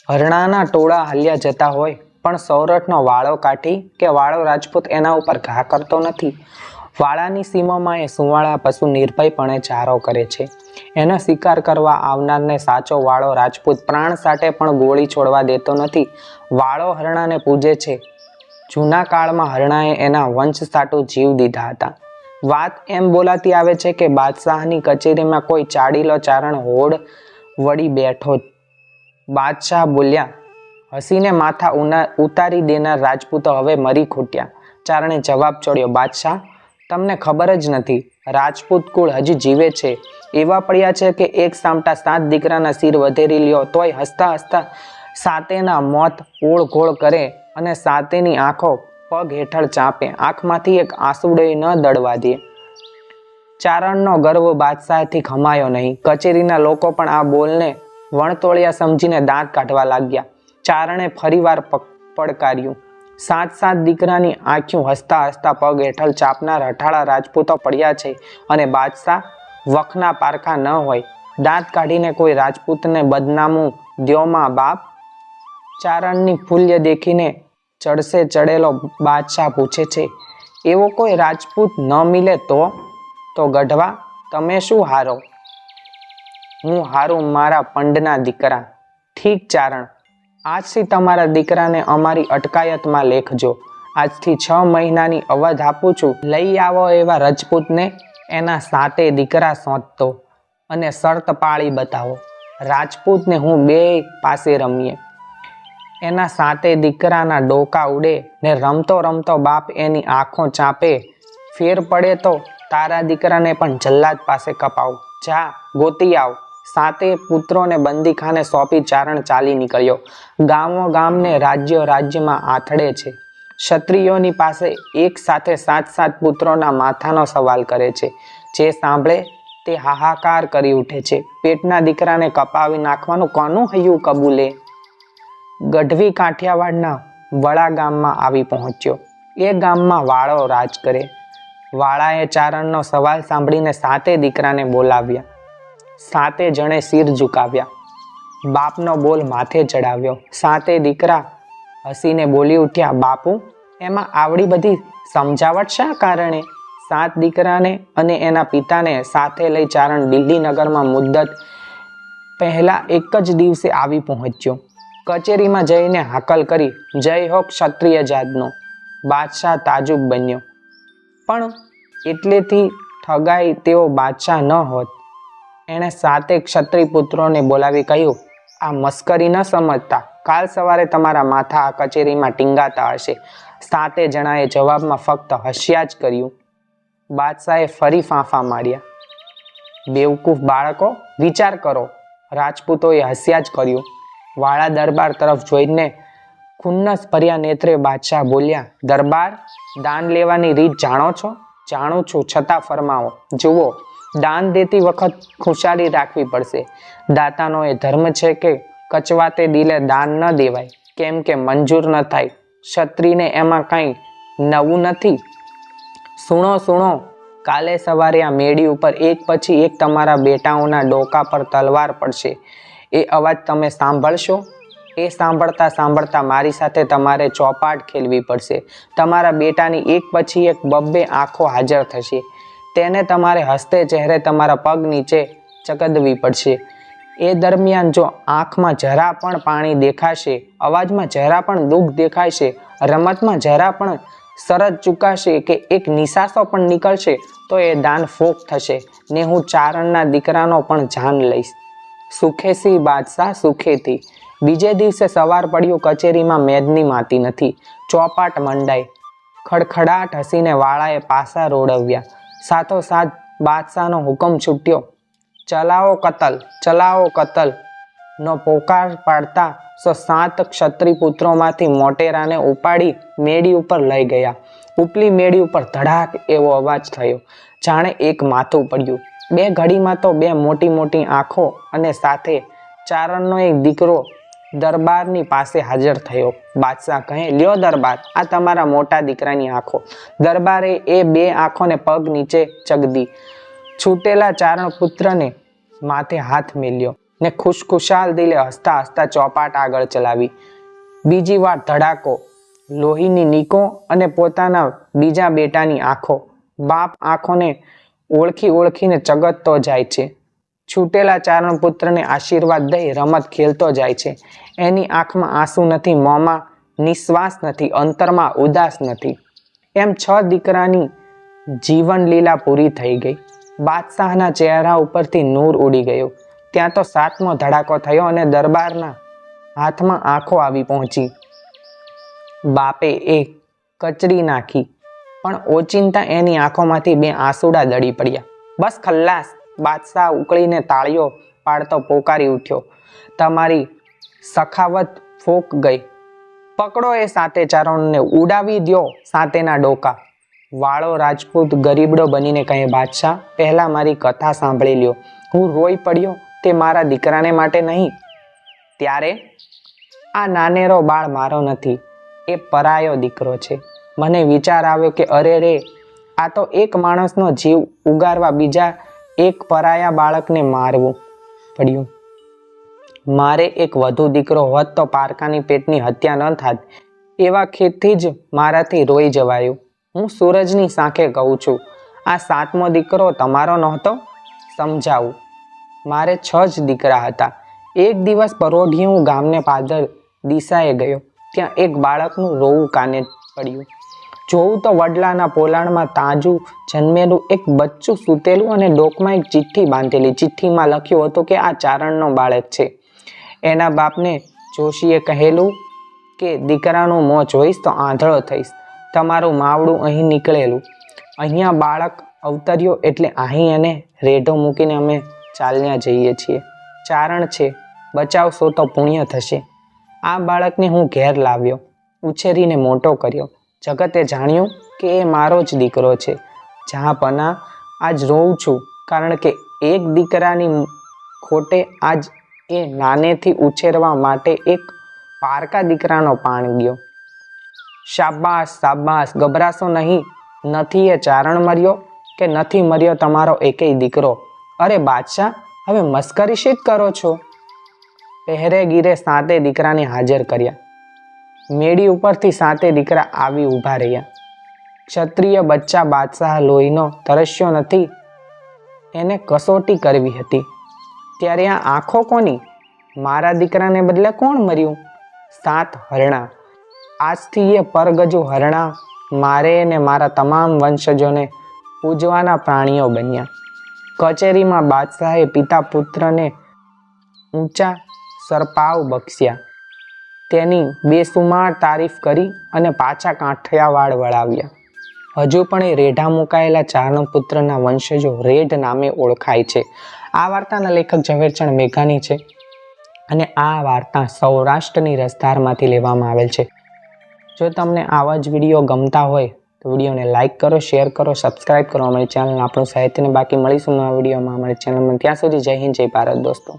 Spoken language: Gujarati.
હરણાના ટોળા હાલ્યા જતા હોય પણ સૌરઠનો વાળો કાઠી કે વાળો રાજપૂત એના ઉપર ઘા કરતો નથી. વાળાની સીમામાં એ સુંવાળા પશુ નિર્ભયપણે ચારો કરે છે. એનો શિકાર કરવા આવનારને સાચો વાળો રાજપૂત પ્રાણ સાટે પણ ગોળી છોડવા દેતો નથી. વાળો હરણાને પૂજે છે. જૂના કાળમાં હરણાએ એના વંશ સાટુ જીવ દીધા હતા. વાત એમ બોલાતી આવે છે કે બાદશાહની કચેરીમાં કોઈ ચાડીલો ચારણ હોડ વળી બેઠો. બાદશાહ બોલ્યા, હસીને માથા ઉતારી દેનાર રાજપૂતો હવે મરી ખૂટ્યા. ચારણે જવાબ ચોડ્યો, બાદશાહ, તમને ખબર જ નથી. રાજપૂત કુળ હજી જીવે છે. એવા પડ્યા છે કે એક સામટા 7 દીકરાના સિર વધેરી લ્યો તોય હસતા હસતા સાતેના મોત ઓળઘોળ કરે અને સાતેની આંખો પગ હેઠળ ચાંપે. આંખમાંથી એક આંસુડે ન દળવા દે. ચારણનો ગર્વ બાદશાહથી ખમાયો નહીં. કચેરીના લોકો પણ આ બોલને વણતોળિયા સમજીને દાંત કાઢવા લાગ્યા. ચારણે ફરીવાર પડકાર્યું. 7 દીકરાની આંખ્યું હસતા હસતા પગ હેઠળ ચાપનાર હઠાળા રાજપૂતો પડ્યા છે અને બાદશાહ વખના પારખા ન હોય. દાંત કાઢીને કોઈ રાજપૂતને બદનામું દ્યોમાં બાપ. ચારણની ફૂલ્ય દેખીને ચડશે ચડેલો બાદશાહ પૂછે છે, એવો કોઈ રાજપૂત ન મિલે તો ગઢવા તમે શું હારો? હું હારું મારા પંડના દીકરા. ઠીક ચારણ, આજથી તમારા દીકરાને અમારી અટકાયતમાં લેખજો. આજથી 6 મહિનાની અવધ આપું છું. લઈ આવો એવા રજપૂતને એના 7 દીકરા સોંધતો અને શરત પાળી બતાવો. રાજપૂતને હું 2 પાસે રમીએ. એના 7 દીકરાના ડોકા ઉડે ને રમતો રમતો બાપ એની આંખો ચાંપે. ફેર પડે તો તારા દીકરાને પણ જલ્લાદ પાસે કપાવ. જા ગોતી આવ. 7 પુત્રોને બંદીખાને સોંપી ચારણ ચાલી નીકળ્યો. ગામો ગામને રાજ્યો રાજ્યમાં આથડે છે. ક્ષત્રિયોની પાસે એક સાથે 7 પુત્રોના માથાનો સવાલ કરે છે. જે સાંભળે તે હાહાકાર કરી ઉઠે છે. પેટના દીકરાને કપાવી નાખવાનું કોનું હૈયું કબૂલે? ગઢવી કાઠિયાવાડના વડા ગામમાં આવી પહોંચ્યો. એ ગામમાં વાળો રાજ કરે. વાળાએ ચારણનો સવાલ સાંભળીને 7 દીકરાને બોલાવ્યા. 7 જણે સિર ઝુકાવ્યા. બાપનો બોલ માથે ચડાવ્યો. 7 દીકરા હસીને બોલી ઉઠ્યા, બાપુ, એમાં આવડી બધી સમજાવટ શા કારણે? 7 દીકરાને અને એના પિતાને સાથે લઈ ચારણ દિલ્હી નગરમાં મુદ્દત પહેલા એક જ દિવસે આવી પહોંચ્યો. કચેરીમાં જઈને હાકલ કરી, જય હો ક્ષત્રિય જાતનો. બાદશાહ તાજુબ બન્યો. પણ એટલેથી ઠગાઈ તેઓ બાદશાહ ન હોત. એણે 7 ક્ષત્રિય પુત્રોને બોલાવી કહ્યું, આ મસ્કરી ન સમજતા. કાલ સવારે તમારા માથા આ કચેરીમાં ટીંગાતા હશે. 7 જણાએ જવાબમાં ફક્ત હસ્યા જ કર્યું. બાદશાહે ફરી ફાંફા માર્યા. બેવકૂફ બાળકો, વિચાર કરો. રાજપૂતોએ હસ્યા જ કર્યું. વાળા દરબાર તરફ જોઈને ખુન્નસ ભર્યા નેત્રે બાદશાહ બોલ્યા, દરબાર, દાન લેવાની રીત જાણો છો? જાણું છું, છતાં ફરમાવો. જુઓ, દાન દેતી વખત ખુશાલી રાખવી પડશે. દાતાનો એ ધર્મ છે કે કચવાતે દિલે દાન ન દેવાય, કેમ કે મંજૂર ન થાય. ક્ષત્રિયને એમાં કંઈ નવું નથી. સુણો, કાલે સવારે આ મેડી ઉપર એક પછી એક તમારા બેટાઓના ડોકા પર તલવાર પડશે. એ અવાજ તમે સાંભળશો. એ સાંભળતા સાંભળતા મારી સાથે તમારે ચોપાટ ખેલવી પડશે. તમારા બેટાની એક પછી એક 2 આંખો હાજર થશે. તેને તમારે હસતે ચહેરે તમારા પગ નીચે ચકદવી પડશે. એ દરમિયાન જો આંખમાં જરા પણ પાણી દેખાશે, અવાજમાં જરા પણ દુઃખ દેખાશે, રમતમાં જરા પણ શરત ચૂકાશે કે એક નિશાસો પણ નીકળશે, તો એ દાન ફોક થશે ને હું ચારણના દીકરાનો પણ જાન લઈશ. સુખેથી બાદશાહ, સુખેથી. બીજે દિવસે સવાર પડ્યું. કચેરીમાં મેદની માતી નથી. ચોપાટ મંડાઈ. ખડખડાટ હસીને વાળાએ પાસા રોડવ્યા. સાથોસાથ બાદશાહનો હુકમ છૂટ્યો, ચલાવો કતલ, ચલાવો કતલ નો પોકાર પાડતા 7 ક્ષત્રિય પુત્રોમાંથી મોટેરાને ઉપાડી મેડી ઉપર લઈ ગયા. ઉપલી મેડી ઉપર ધડાક એવો અવાજ થયો, જાણે એક માથું પડ્યું. 2 ઘડીમાં તો 2 મોટી મોટી આંખો અને સાથે ચારણનો એક દીકરો દરબારની પાસે હાજર થયો. બાદશાહ કહે, લ્યો દરબાર, આ તમારા મોટા દીકરાની આંખો. દરબારે એ 2 આંખોને પગ નીચે ચગદી. છૂટેલા ચારણ પુત્રને માથે હાથ મેલ્યો ને ખુશખુશાલ દિલે હસતા હસતા ચોપાટ આગળ ચલાવી. બીજી વાર ધડાકો, લોહીની નીકો અને પોતાના બીજા બેટાની આંખો. બાપ આંખોને ઓળખીને ચગતતો જાય છે. છૂટેલા ચારણ પુત્રને આશીર્વાદ દઈ રમત ખેલતો જાય છે. એની આંખમાં આંસુ નથી, મોંમાં નિશ્વાસ નથી, અંતરમાં ઉદાસ નથી. એમ 6 દીકરાની જીવન લીલા પૂરી થઈ ગઈ. બાદશાહના ચહેરા ઉપરથી નૂર ઉડી ગયો. ત્યાં તો 7મો ધડાકો થયો અને દરબારના હાથમાં આંખો આવી પહોંચી. બાપે એ કચડી નાખી, પણ ઓચિંતા એની આંખોમાંથી 2 આંસુડા દળી પડ્યા. બસ ખલ્લાસ! બાદશાહ ઉકળીને તાળીઓ પાડતો પોકારી ઉઠ્યો. તમારી સખાવત ફોક ગઈ. પકડો એ સાતે ચારણોને, ઉડાવી દ્યો સાતેના ડોકા. વાળો રાજપૂત ગરીબડો બનીને કહે, બાદશાહ, પહેલા મારી કથા સાંભળી લ્યો. હું રોઈ પડ્યો તે મારા દીકરાને માટે નહીં. ત્યારે આ નાનેરો બાળ મારો નથી, એ પરાયો દીકરો છે. મને વિચાર આવ્યો કે અરે રે, આ તો એક માણસનો જીવ ઉગારવા બીજા એક પરાયા બાળકને મારવું પડ્યું. મારે એક વધુ દીકરો હોત તો પારકાની પેટની હત્યા ન થાત. એવા ખેતથી જ મારાથી રોઈ જવાયું. હું સૂરજની સાંખે કહું છું, આ 7મો દીકરો તમારો નહોતો? સમજાવું. મારે 6 જ દીકરા હતા. એક દિવસ પરોઢિયે હું ગામને પાદર દિશાએ ગયો. ત્યાં એક બાળકનું રોવું કાને પડ્યું. જોઉં તો વડલાના પોલાણમાં તાજું જન્મેલું એક બચ્ચું સૂતેલું અને ડોકમાં એક ચિઠ્ઠી બાંધેલી. ચિઠ્ઠીમાં લખ્યું હતું કે આ ચારણનો બાળક છે. એના બાપને જોશીએ કહેલું કે દીકરાનું મોં જોઈશ તો આંધળો થઈશ. તમારું માવડું અહીં નીકળેલું. અહીંયા બાળક અવતર્યો એટલે અહીં એને રેઢો મૂકીને અમે ચાલ્યા જઈએ છીએ. ચારણ છે, બચાવશો તો પુણ્ય થશે. આ બાળકને હું ઘેર લાવ્યો, ઉછેરીને મોટો કર્યો. જગતે જાણ્યું કે એ મારો જ દીકરો છે. જ્યાં પના આજ રોઉં છું, કારણ કે એક દીકરાની ખોટે આજ એ નાનેથી ઉછેરવા માટે એક પારકા દીકરાનો પાણ ગયો. શાબાશ શાબાશ, ગભરાશો નહીં. નથી એ ચારણ મર્યો કે નથી મર્યો તમારો એકેય દીકરો. અરે બાદશાહ, હવે મસ્કરી શી કરો છો? પહેરેગીરે 7 દીકરાને હાજર કર્યા. મેડી ઉપરથી 7 દીકરા આવી ઊભા રહ્યા. ક્ષત્રિય બચ્ચા બાદશાહ લોહીનો તરસ્યો નથી, એને કસોટી કરવી હતી. ત્યારે આ આંખો કોની? મારા દીકરાને બદલે કોણ મર્યું? 7 હરણા. આજથી એ પરગજુ હરણા મારે ને મારા તમામ વંશજોને પૂજવાના પ્રાણીઓ બન્યા. કચેરીમાં બાદશાહે પિતા પુત્રને ઊંચા સરપાવ બક્ષ્યા. તેની બેસુમાર તારીફ કરી અને પાછા કાંઠિયાવાડ વળાવ્યા. હજુ પણ એ રેઢા મુકાયેલા ચારણપુત્રના વંશજો રેઢ નામે ઓળખાય છે. આ વાર્તાના લેખક ઝવેરચંદ મેઘાણી છે અને આ વાર્તા સૌરાષ્ટ્રની રસધારમાંથી લેવામાં આવેલ છે. જો તમને આવા જ વિડીયો ગમતા હોય તો વિડીયોને લાઇક કરો, શેર કરો, સબસ્ક્રાઇબ કરો અમારી ચેનલ. આપણું સાહિત્યને બાકી મળીશું નવા વિડીયોમાં અમારી ચેનલમાં. ત્યાં સુધી જય હિન્દ, જય ભારત દોસ્તો.